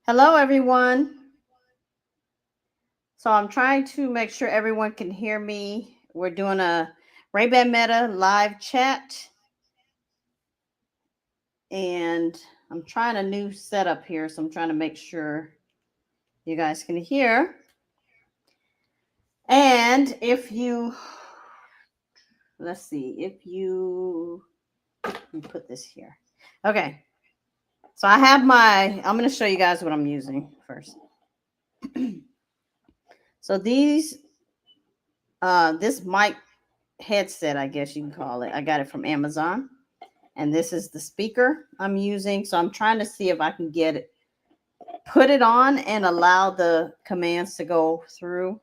Hello, everyone. So I'm trying to make sure everyone can hear me. We're doing a Ray-Ban Meta live chat, and I'm trying a new setup here. So I'm trying to make sure you guys can hear. And if you, let's see, if you, let me put this here. Okay. So I have I'm going to show you guys what I'm using first. So this mic headset, I guess you can call it. I got it from Amazon. And this is the speaker I'm using. So I'm trying to see if I can put it on and allow the commands to go through.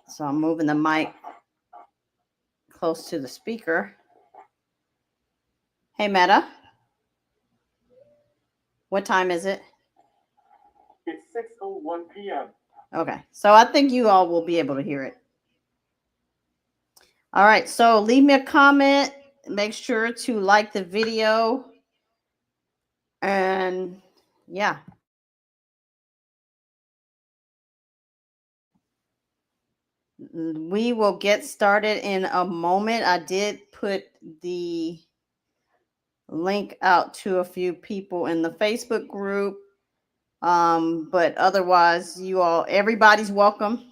So I'm moving the mic close to the speaker. Hey, Meta. What time is it? It's 6:01 p.m. Okay. So I think you all will be able to hear it. All right. So leave me a comment. Make sure to like the video. And yeah. We will get started in a moment. I did put the link out to a few people in the Facebook group. But otherwise, everybody's welcome.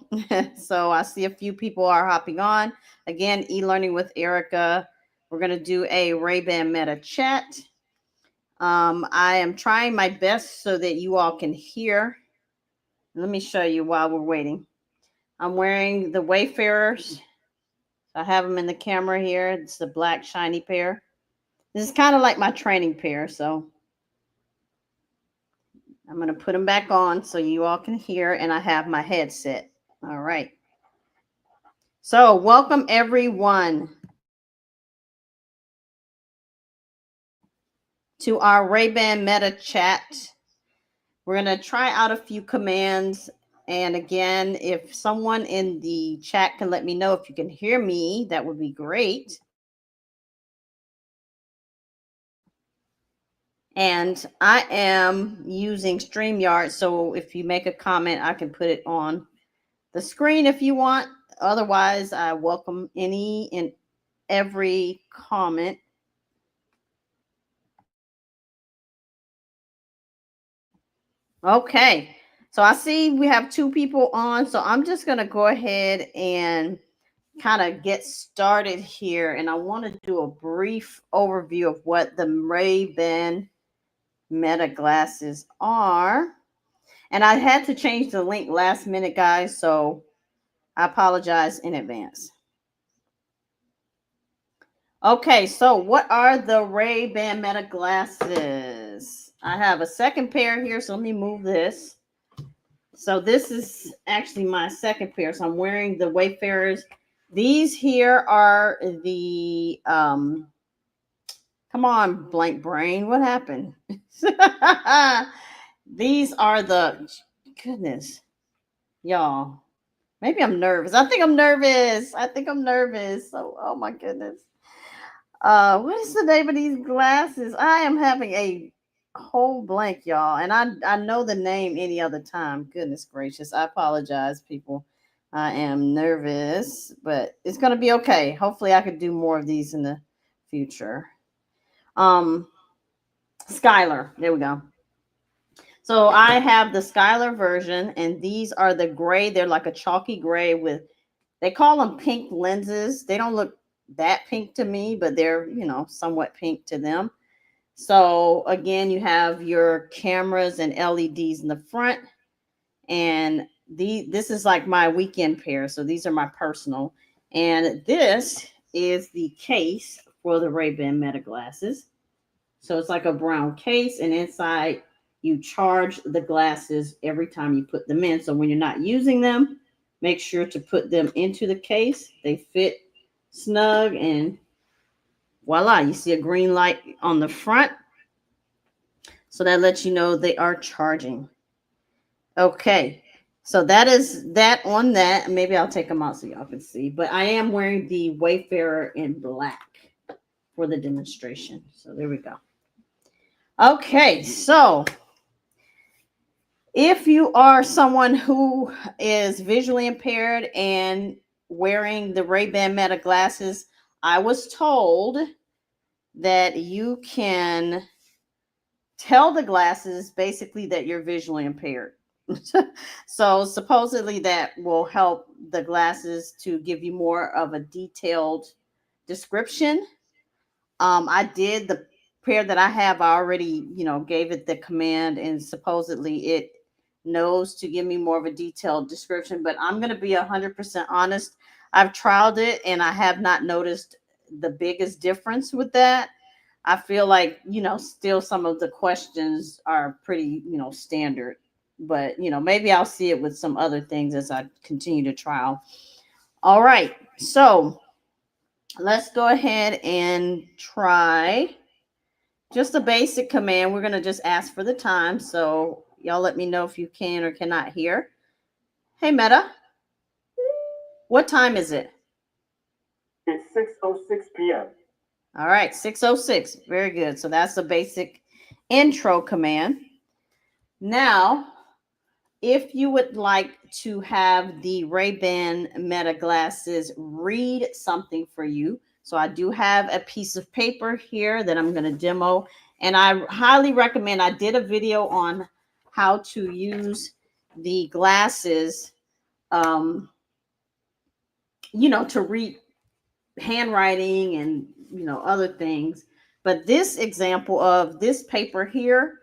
So I see a few people are hopping on. Again, e-learning with Erica. We're going to do a Ray-Ban Meta chat. I am trying my best so that you all can hear. Let me show you while we're waiting. I'm wearing the Wayfarers. I have them in the camera here. It's the black shiny pair. This is kind of like my training pair, so I'm going to put them back on so you all can hear, and I have my headset. All right. So welcome, everyone, to our Ray-Ban Meta chat. We're going to try out a few commands. And again, if someone in the chat can let me know if you can hear me, that would be great. And I am using StreamYard, so if you make a comment, I can put it on the screen if you want. Otherwise, I welcome any and every comment. Okay, so I see we have two people on, so I'm just going to go ahead and kind of get started here. And I want to do a brief overview of what the Ray-Ban Meta glasses are. And I had to change the link last minute, guys, so I apologize in advance. Okay, so what are the Ray-Ban Meta glasses? I have a second pair here, so let me move this. So this is actually my second pair. So I'm wearing the Wayfarers. These here are the come on, blank brain. What happened? These are the goodness, y'all. Maybe I'm nervous. I think I'm nervous. So, oh my goodness. What is the name of these glasses? I am having a whole blank, y'all, and I know the name any other time. Goodness gracious, I apologize, people. I am nervous, but it's gonna be okay. Hopefully, I could do more of these in the future. Skylar, there we go. So I have the Skylar version, and these are the gray. They're like a chalky gray with, they call them pink lenses. They don't look that pink to me, but they're, somewhat pink to them. So again, you have your cameras and LEDs in the front, and this is like my weekend pair. So these are my personal, and this is the case for the Ray-Ban Meta glasses. So it's like a brown case, and inside you charge the glasses every time you put them in. So when you're not using them, make sure to put them into the case. They fit snug, and voila, you see a green light on the front. So that lets you know they are charging. Okay, so that is that on that. Maybe I'll take them out so y'all can see. But I am wearing the Wayfarer in black for the demonstration. So there we go. Okay, so If you are someone who is visually impaired and wearing the Ray-Ban Meta glasses, I was told that you can tell the glasses basically that you're visually impaired. So supposedly that will help the glasses to give you more of a detailed description. I did the pair that I have. I already, gave it the command, and supposedly it knows to give me more of a detailed description. But I'm gonna be 100% honest. I've trialed it, and I have not noticed the biggest difference with that. I feel like, still some of the questions are pretty, standard. But, maybe I'll see it with some other things as I continue to trial. All right. So let's go ahead and try just a basic command. We're going to just ask for the time. So y'all let me know if you can or cannot hear. Hey, Meta, what time is it? It's 6:06 p.m. All right, 6:06. Very good. So that's the basic intro command. Now, if you would like to have the Ray-Ban Meta glasses read something for you, so I do have a piece of paper here that I'm going to demo, and I highly recommend. I did a video on how to use the glasses, to read handwriting and other things. But this example of this paper here,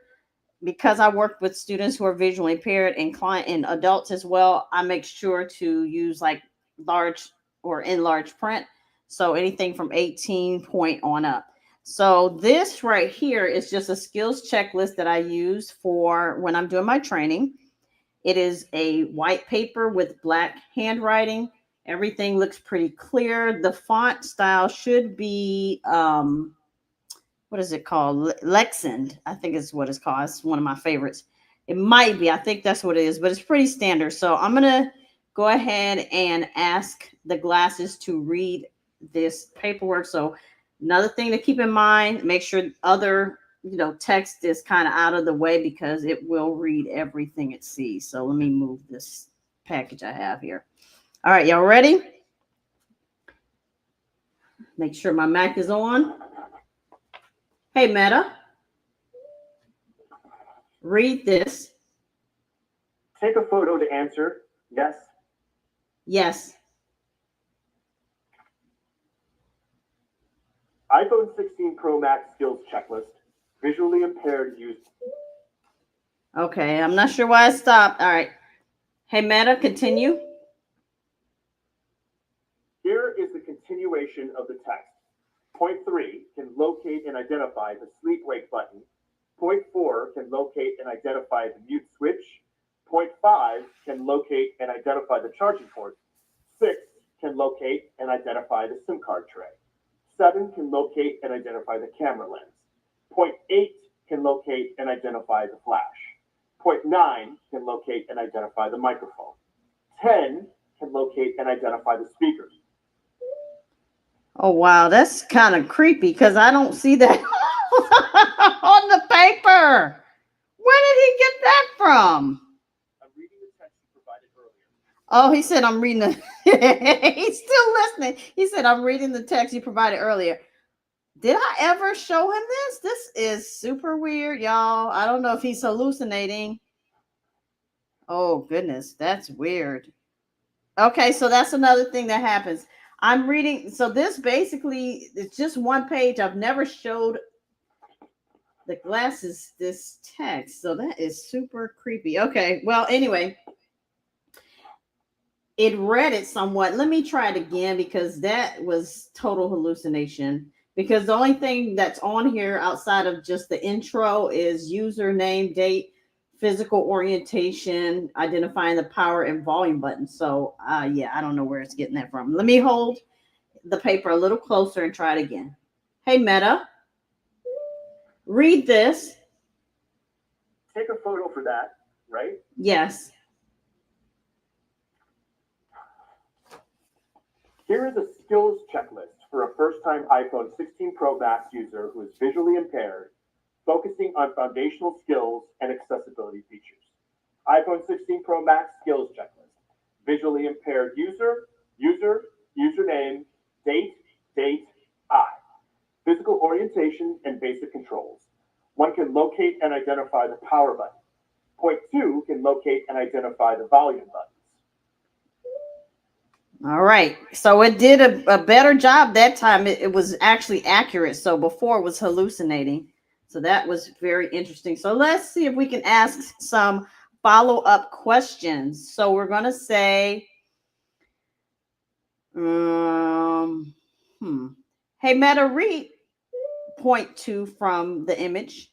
because I work with students who are visually impaired and client and adults as well, I make sure to use like large or in large print. So anything from 18 point on up. So this right here is just a skills checklist that I use for when I'm doing my training. It is a white paper with black handwriting. Everything looks pretty clear. The font style should be what is it called? Lexend, I think is what it's called. It's one of my favorites. It might be. I think that's what it is, but it's pretty standard. So I'm gonna go ahead and ask the glasses to read this paperwork. So another thing to keep in mind: make sure other text is kind of out of the way because it will read everything it sees. So let me move this package I have here. All right, y'all ready? Make sure my Mac is on. Hey, Meta, read this. Take a photo to answer yes. Yes. iPhone 16 Pro Max skills checklist. Visually impaired use. Okay, I'm not sure why I stopped. All right. Hey, Meta, continue. Here is the continuation of the text. Point 3 can locate and identify the sleep wake button. Point 4 can locate and identify the mute switch. Point 5 can locate and identify the charging port. 6 can locate and identify the SIM card tray. 7 can locate and identify the camera lens. Point 8 can locate and identify the flash. Point 9 can locate and identify the microphone. 10 can locate and identify the speakers. Oh, wow. That's kind of creepy because I don't see that on the paper. Where did he get that from? I'm reading the text you provided earlier. Oh, he said, I'm reading the. He's still listening. He said, I'm reading the text you provided earlier. Did I ever show him this? This is super weird, y'all. I don't know if he's hallucinating. Oh, goodness. That's weird. Okay, so that's another thing that happens. I'm reading. So this basically, it's just one page. I've never showed the glasses this text. So that is super creepy. Okay, well, anyway, it read it somewhat. Let me try it again because that was total hallucination. Because the only thing that's on here outside of just the intro is username, date, physical orientation, identifying the power and volume button. So, yeah, I don't know where it's getting that from. Let me hold the paper a little closer and try it again. Hey, Meta, read this. Take a photo for that, right? Yes. Here is a skills checklist for a first-time iPhone 16 Pro Max user who is visually impaired, focusing on foundational skills and accessibility features. iPhone 16 Pro Max skills checklist. Visually impaired username, date, I. Physical orientation and basic controls. One can locate and identify the power button. Point two can locate and identify the volume buttons. All right. So it did a better job that time. It was actually accurate. So before it was hallucinating. So that was very interesting. So let's see if we can ask some follow-up questions. So we're going to say, um, hey, Meta, read point two from the image.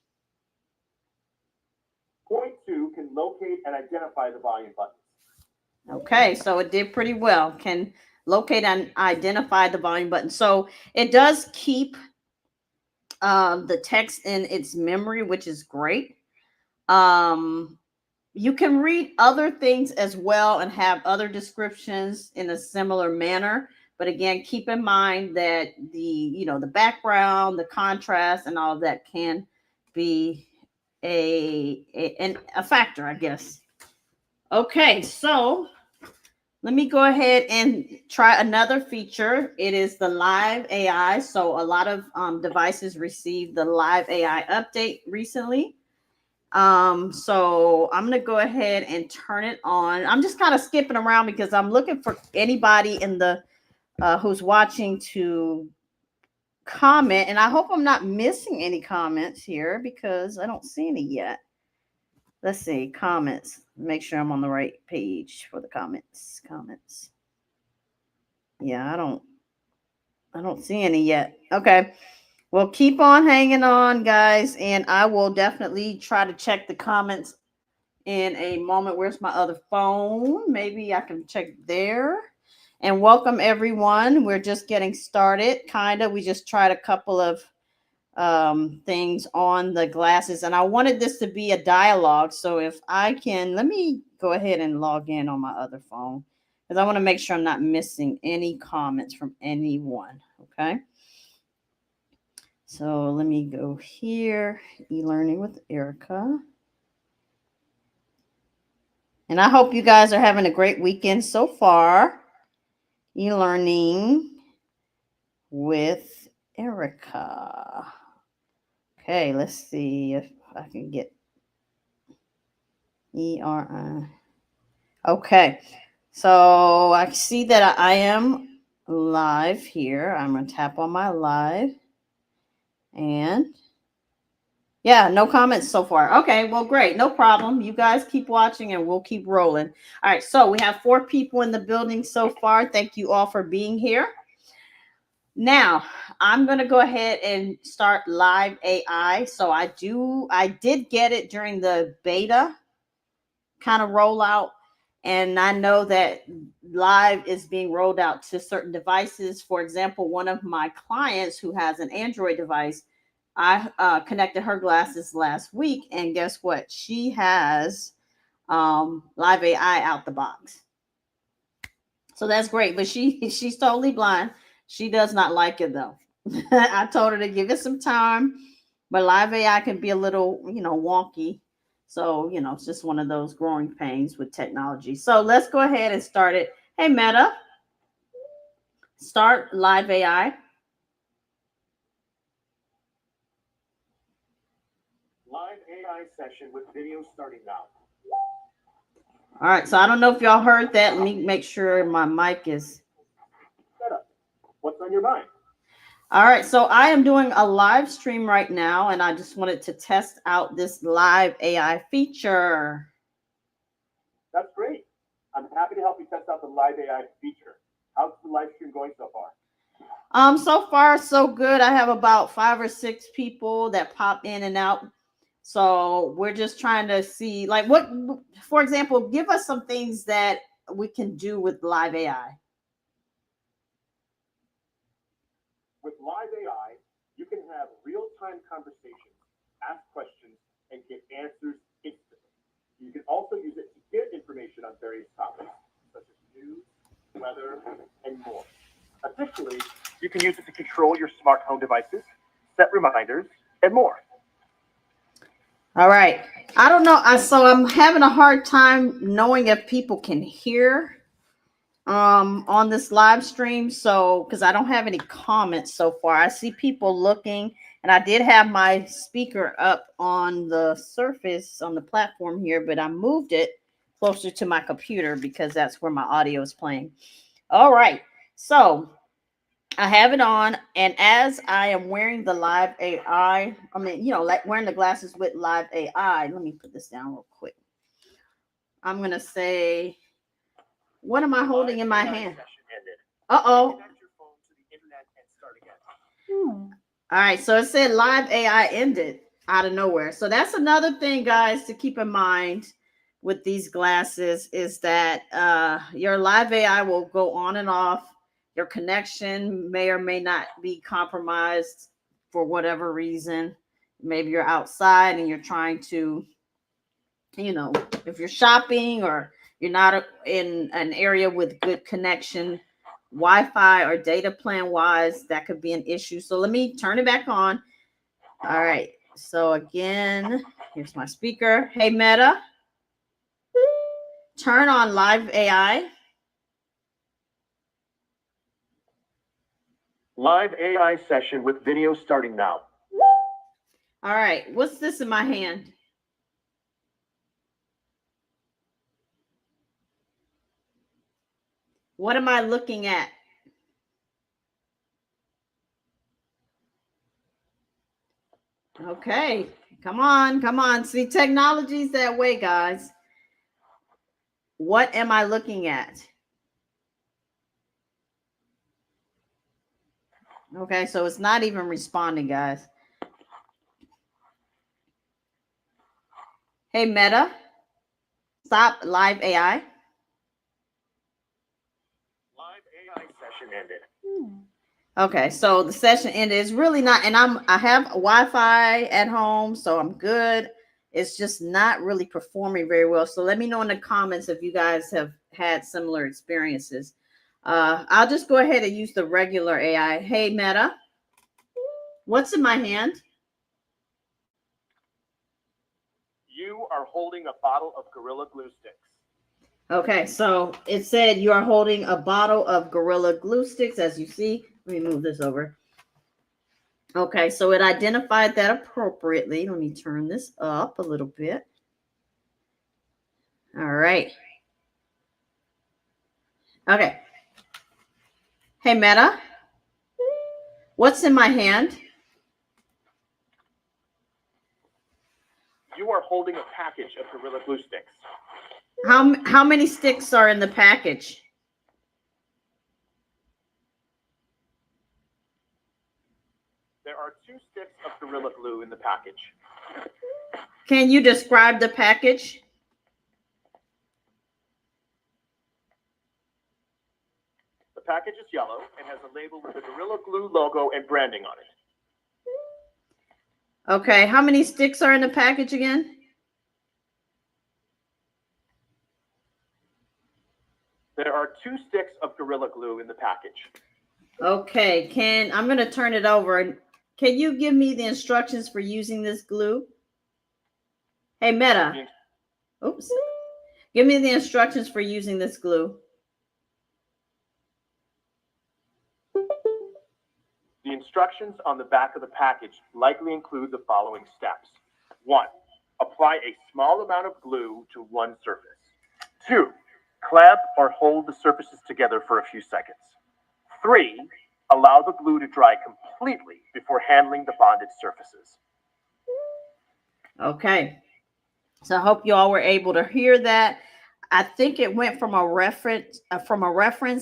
Point two can locate and identify the volume buttons. Okay, so it did pretty well. Can locate and identify the volume button. So it does keep the text in its memory, which is great. You can read other things as well and have other descriptions in a similar manner. But again, keep in mind that the background, the contrast, and all of that can be a factor, I guess. Okay, so let me go ahead and try another feature. It is the Live AI. So a lot of devices received the Live AI update recently. So I'm gonna go ahead and turn it on. I'm just kind of skipping around because I'm looking for anybody in the who's watching to comment, and I hope I'm not missing any comments here because I don't see any yet. Let's see, comments. Make sure I'm on the right page for the comments. Comments. Yeah, I don't see any yet. Okay. Well, keep on hanging on, guys, and I will definitely try to check the comments in a moment. Where's my other phone? Maybe I can check there. And welcome everyone. We're just getting started. We just tried a couple of things on the glasses, and I wanted this to be a dialogue. So if I can, let me go ahead and log in on my other phone because I want to make sure I'm not missing any comments from anyone. Okay. So let me go here, e-learning with Erica. And I hope you guys are having a great weekend so far. E-learning with Erica. Okay, let's see if I can get ERI. Okay, so I see that I am live here. I'm going to tap on my live. And yeah, no comments so far. Okay, well, great. No problem. You guys keep watching and we'll keep rolling. All right, so we have 4 people in the building so far. Thank you all for being here. Now, I'm going to go ahead and start Live AI. So I did get it during the beta kind of rollout. And I know that Live is being rolled out to certain devices. For example, one of my clients who has an Android device, I connected her glasses last week, and guess what? She has Live AI out the box. So that's great, but she's totally blind. She does not like it though. I told her to give it some time, but Live AI can be a little, wonky. So, it's just one of those growing pains with technology. So let's go ahead and start it. Hey, Meta, start Live AI. Live AI session with video starting now. All right, so I don't know if y'all heard that. Let me make sure my mic is set up. What's on your mind? All right, so I am doing a live stream right now, and I just wanted to test out this Live AI feature. That's great. I'm happy to help you test out the Live AI feature. How's the live stream going so far? So far so good. I have about 5 or 6 people that pop in and out. So we're just trying to see, like, what, for example, give us some things that we can do with Live AI. With Live AI, you can have real-time conversations, ask questions, and get answers instantly. You can also use it to get information on various topics, such as news, weather, and more. Additionally, you can use it to control your smart home devices, set reminders, and more. All right. I don't know. So I'm having a hard time knowing if people can hear on this live stream. So because I don't have any comments so far. I see people looking, and I did have my speaker up on the surface on the platform here, but I moved it closer to my computer because that's where my audio is playing. All right. So I have it on, and as I am wearing the live AI, I mean, like wearing the glasses with live AI, let me put this down real quick. I'm going to say, what am I holding in my hand? Uh-oh. All right, so it said live AI ended out of nowhere. So that's another thing, guys, to keep in mind with these glasses is that your live AI will go on and off. Your connection may or may not be compromised for whatever reason. Maybe you're outside and you're trying to, if you're shopping or you're not in an area with good connection, Wi-Fi or data plan wise, that could be an issue. So let me turn it back on. All right. So again, here's my speaker. Hey, Meta, turn on live AI. Live AI session with video starting now. All right. What's this in my hand? What am I looking at? Okay. Come on. Come on. See, technology's that way, guys. What am I looking at? Okay, so it's not even responding, guys. Hey, Meta, stop live AI. Live AI session ended. Okay, so the session ended. It's really not, and I have Wi-Fi at home, so I'm good. It's just not really performing very well. So let me know in the comments if you guys have had similar experiences. I'll just go ahead and use the regular AI. Hey, Meta, what's in my hand? You are holding a bottle of Gorilla Glue sticks. Okay, so it said you are holding a bottle of Gorilla Glue sticks, as you see. Let me move this over. Okay, so it identified that appropriately. Let me turn this up a little bit. All right. Okay. Hey, Meta, what's in my hand? You are holding a package of Gorilla Glue sticks. How many sticks are in the package? There are 2 sticks of Gorilla Glue in the package. Can you describe the package? The package is yellow and has a label with the Gorilla Glue logo and branding on it. Okay, how many sticks are in the package again? There are 2 sticks of Gorilla Glue in the package. Okay, I'm going to turn it over. Can you give me the instructions for using this glue? Hey, Meta. Oops. Give me the instructions for using this glue. The instructions on the back of the package likely include the following steps. 1. Apply a small amount of glue to one surface. 2. Clamp or hold the surfaces together for a few seconds. 3. Allow the glue to dry completely before handling the bonded surfaces. Okay. So I hope you all were able to hear that. I think it went from a reference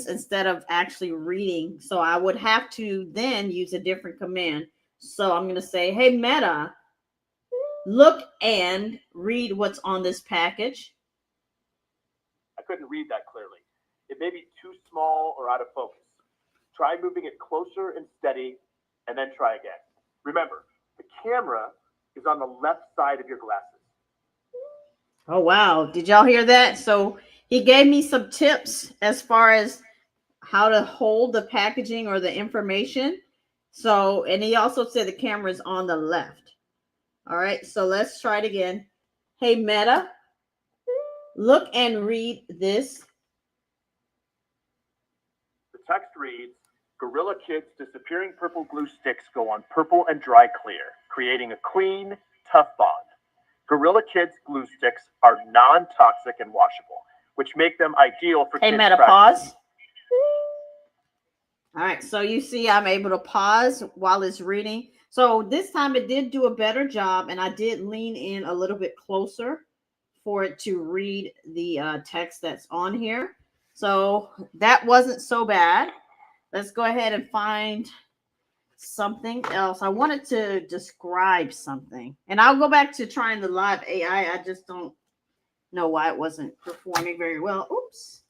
instead of actually reading. So I would have to then use a different command. So I'm going to say, hey, Meta, look and read what's on this package. I couldn't read that clearly. It may be too small or out of focus. Try moving it closer and steady, and then try again. Remember, the camera is on the left side of your glasses. Oh, wow. Did y'all hear that? So he gave me some tips as far as how to hold the packaging or the information. So, and he also said the camera is on the left. All right. So let's try it again. Hey, Meta, look and read this. The text reads, Gorilla Kid's disappearing purple glue sticks go on purple and dry clear, creating a clean, tough bond. Gorilla Kid's glue sticks are non-toxic and washable, which make them ideal for Hey, kids Meta, practicing. pause. All right, so you see I'm able to pause while it's reading. So this time it did do a better job, and I did lean in a little bit closer for it to read the text that's on here. So that wasn't so bad. Let's go ahead and find something else. I wanted to describe something, and I'll go back to trying the live AI. I just don't know why it wasn't performing very well. Oops.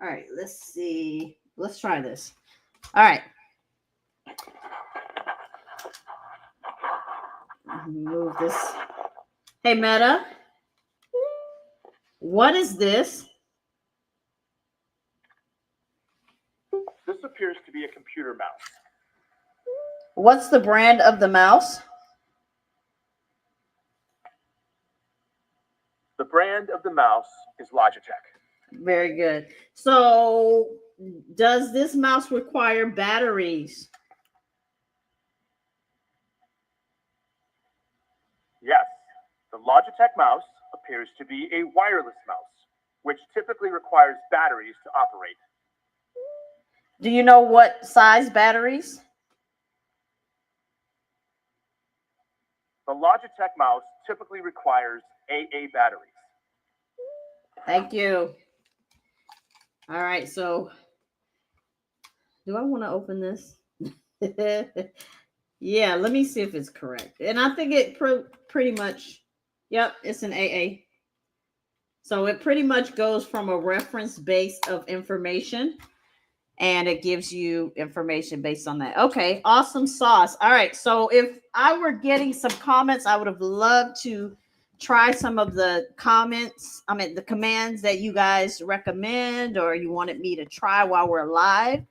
All right, let's see. Let's try this. All right. Move this. Hey, Meta. What is this? This appears to be a computer mouse. What's the brand of the mouse? The brand of the mouse is Logitech. Very good. So, does this mouse require batteries? Yes, the Logitech mouse appears to be a wireless mouse, which typically requires batteries to operate. Do you know what size batteries? The Logitech mouse typically requires AA batteries. Thank you. All right, so do I want to open this? Yeah, let me see if it's correct. And I think it pretty much, yep, it's an AA. So it pretty much goes from a reference base of information, and it gives you information based on that. Okay, awesome sauce. All right, so if I were getting some comments, I would have loved to try some of the comments, the commands that you guys recommend or you wanted me to try while we're live.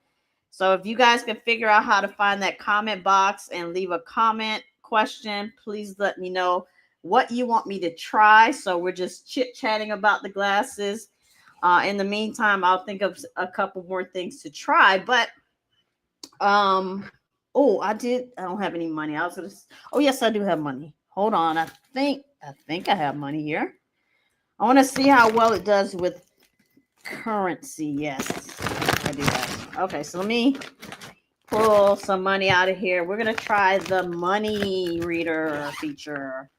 So if you guys can figure out how to find that comment box and leave a comment question, please let me know what you want me to try. So we're just chit-chatting about the glasses. In the meantime, I'll think of a couple more things to try. But I don't have any money. Yes, I do have money. Hold on. I think I have money here. I want to see how well it does with currency. Yes, I do have. Okay, so let me pull some money out of here. We're gonna try the money reader feature.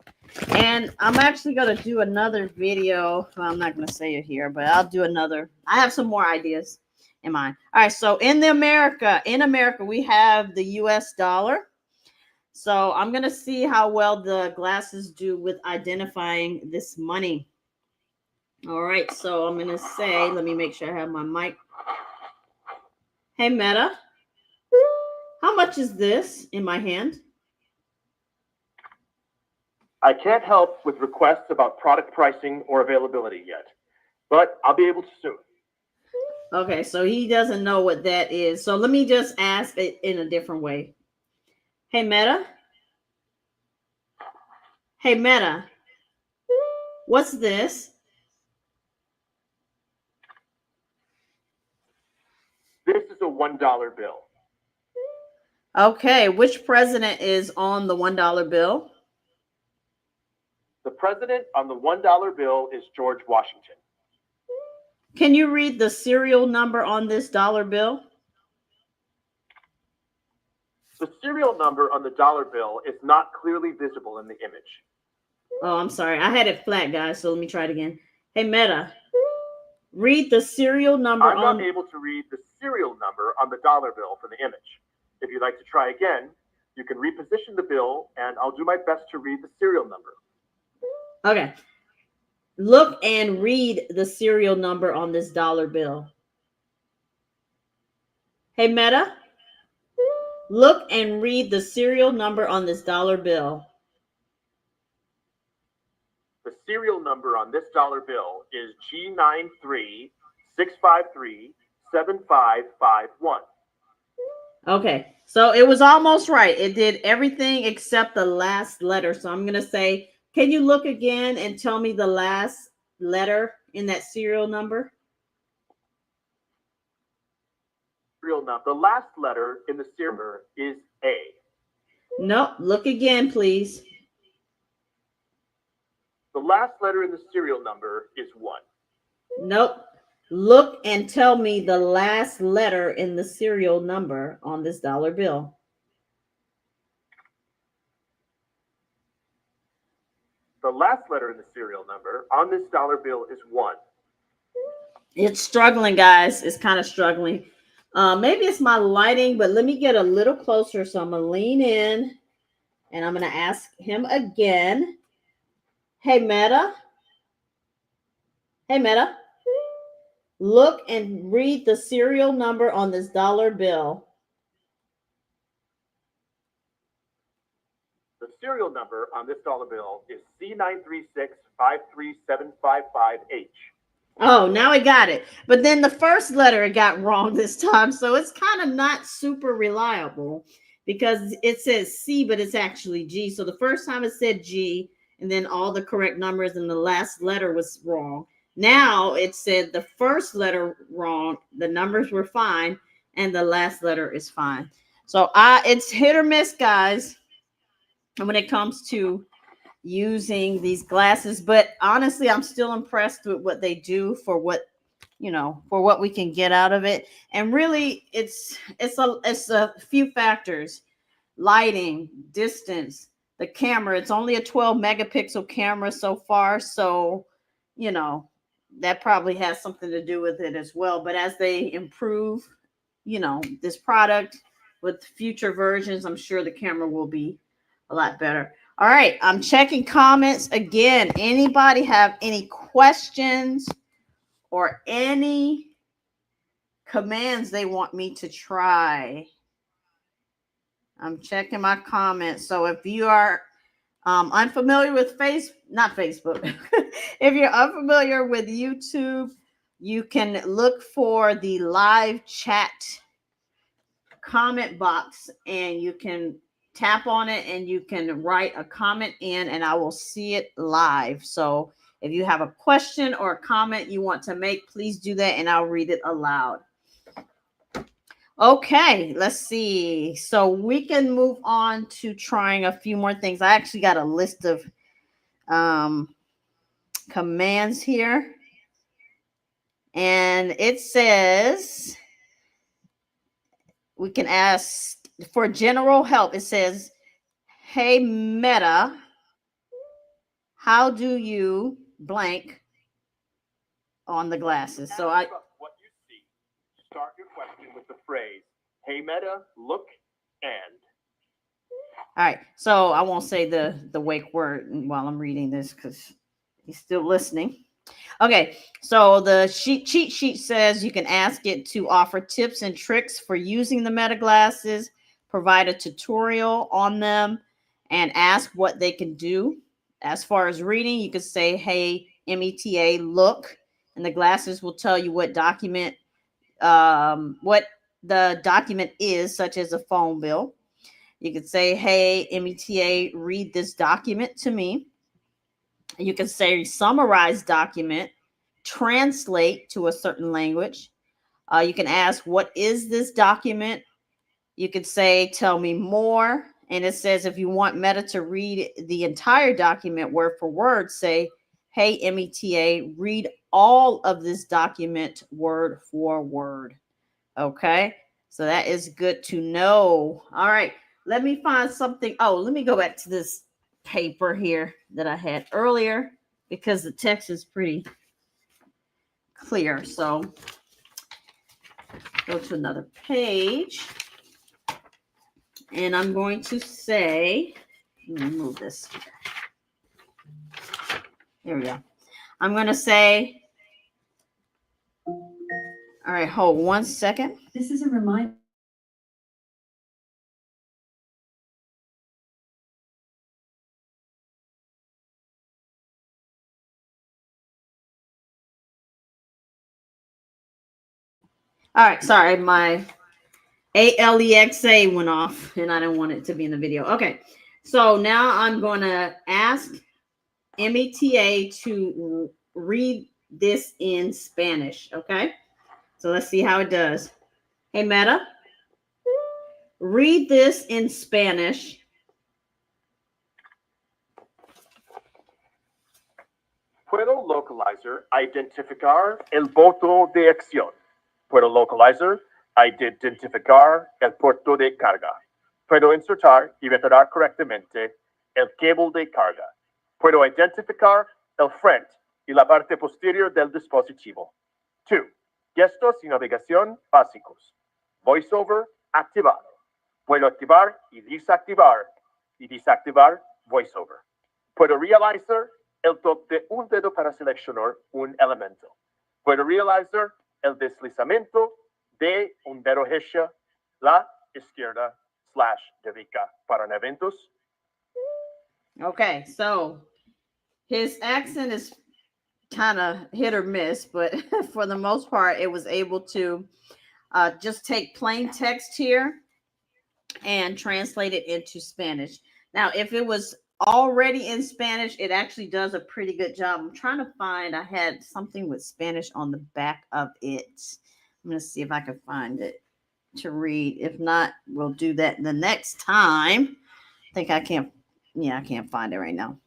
And I'm actually going to do another video. Well, I'm not going to say it here, but I'll do another. I have some more ideas in mind. All right. So in America, we have the US dollar. So I'm going to see how well the glasses do with identifying this money. All right. So I'm going to say, let me make sure I have my mic. Hey, Meta, how much is this in my hand? I can't help with requests about product pricing or availability yet, but I'll be able to soon. Okay, so he doesn't know what that is. So let me just ask it in a different way. Hey, Meta. Hey, Meta. What's this? This is a $1 bill. Okay, which president is on the $1 bill? The president on the $1 bill is George Washington. Can you read the serial number on this dollar bill? The serial number on the dollar bill is not clearly visible in the image. Oh, I'm sorry. I had it flat, guys, so let me try it again. Hey, Meta, read the serial number I'm not able to read the serial number on the dollar bill from the image. If you'd like to try again, you can reposition the bill, and I'll do my best to read the serial number. Okay. Look and read the serial number on this dollar bill. Hey, Meta, look and read the serial number on this dollar bill. The serial number on this dollar bill is G936537551. Okay, so it was almost right. It did everything except the last letter. So I'm going to say Can you look again and tell me the last letter in that serial number? Serial number. The last letter in the serial number is A. Nope. Look again, please. The last letter in the serial number is 1. Nope. Look and tell me the last letter in the serial number on this dollar bill. The last letter in the serial number on this dollar bill is 1. It's struggling, guys. It's kind of struggling. Maybe it's my lighting, but let me get a little closer. So I'm going to lean in and I'm going to ask him again. Hey, Meta. Hey, Meta. Look and read the serial number on this dollar bill. The serial number on this dollar bill is C936-53755H. Oh, now I got it. But then the first letter it got wrong this time. So it's kind of not super reliable because it says C, but it's actually G. So the first time it said G, and then all the correct numbers, and the last letter was wrong. Now it said the first letter wrong, the numbers were fine, and the last letter is fine. So it's hit or miss, guys, when it comes to using these glasses, but honestly I'm still impressed with what they do for what for what we can get out of it. And really it's a few factors: lighting, distance, the camera. It's only a 12 megapixel camera so far, so you know that probably has something to do with it as well. But as they improve this product with future versions, I'm sure the camera will be a lot better. All right, I'm checking comments again. Anybody have any questions or any commands they want me to try? I'm checking my comments. So if you are unfamiliar with not Facebook, if you're unfamiliar with YouTube, you can look for the live chat comment box and you can tap on it and you can write a comment in and I will see it live. So if you have a question or a comment you want to make, please do that and I'll read it aloud. Okay, let's see. So we can move on to trying a few more things. I actually got a list of commands here. And it says we can ask for general help. It says, hey, Meta, how do you blank on the glasses? So what you see, start your question with the phrase, hey, Meta, look and. All right. So I won't say the wake word while I'm reading this because he's still listening. Okay, so the cheat sheet says you can ask it to offer tips and tricks for using the Meta glasses, provide a tutorial on them, and ask what they can do. As far as reading, you could say, hey, META, look, and the glasses will tell you what what the document is, such as a phone bill. You could say, hey, META, read this document to me. You can say summarize document, translate to a certain language. You can ask, what is this document? You could say, tell me more. And it says, if you want Meta to read the entire document word for word, say, hey, META, read all of this document word for word. Okay, so that is good to know. All right, let me find something. Oh, let me go back to this paper here that I had earlier because the text is pretty clear. So go to another page and I'm going to say, let me move this. There we go. I'm going to say, all right, hold 1 second. This is a reminder. All right, sorry, my Alexa went off and I didn't want it to be in the video. Okay, so now I'm going to ask META to read this in Spanish. Okay. So let's see how it does. Hey, Meta, read this in Spanish. Puedo localizer identificar el voto de acción. Puedo localizer identificar el puerto de carga. Puedo insertar y retirar correctamente el cable de carga. Puedo identificar el frente y la parte posterior del dispositivo. 2. Gestos y navegación básicos. VoiceOver activado. Puedo activar y desactivar VoiceOver. Puedo realizar el toque de un dedo para seleccionar un elemento. Puedo realizar el deslizamiento de un dedo hacia la izquierda / derecha para eventos. Okay, so his accent is kind of hit or miss, but for the most part, it was able to just take plain text here and translate it into Spanish. Now, if it was already in Spanish, it actually does a pretty good job. I'm trying to find, I had something with Spanish on the back of it. I'm going to see if I can find it to read. If not, we'll do that the next time. I think I can't, yeah, I can't find it right now.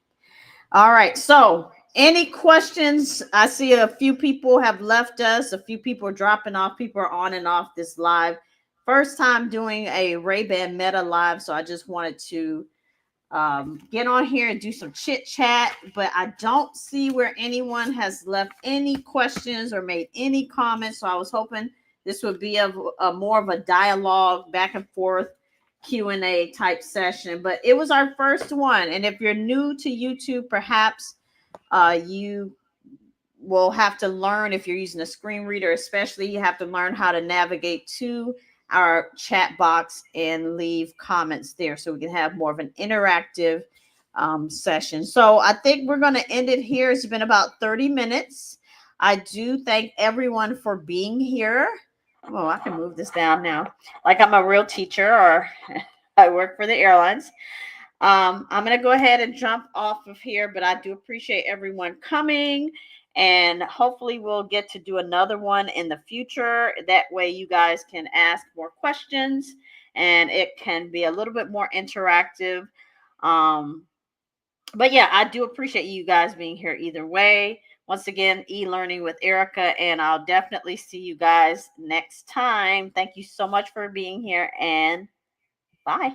All right. So, any questions? I see a few people have left us. A few people are dropping off. People are on and off this live. First time doing a Ray-Ban Meta live, so I just wanted to get on here and do some chit chat. But I don't see where anyone has left any questions or made any comments. So I was hoping this would be a more of a dialogue, back and forth Q&A type session. But it was our first one, and if you're new to YouTube, perhaps you will have to learn, if you're using a screen reader especially, you have to learn how to navigate to our chat box and leave comments there so we can have more of an interactive session. So I think we're going to end it here. It's been about 30 minutes. I do thank everyone for being here. Oh, I can move this down now like I'm a real teacher or I work for the airlines. I'm going to go ahead and jump off of here, but I do appreciate everyone coming, and hopefully we'll get to do another one in the future. That way you guys can ask more questions and it can be a little bit more interactive. But yeah, I do appreciate you guys being here either way. Once again, e-learning with Erica, and I'll definitely see you guys next time. Thank you so much for being here, and bye.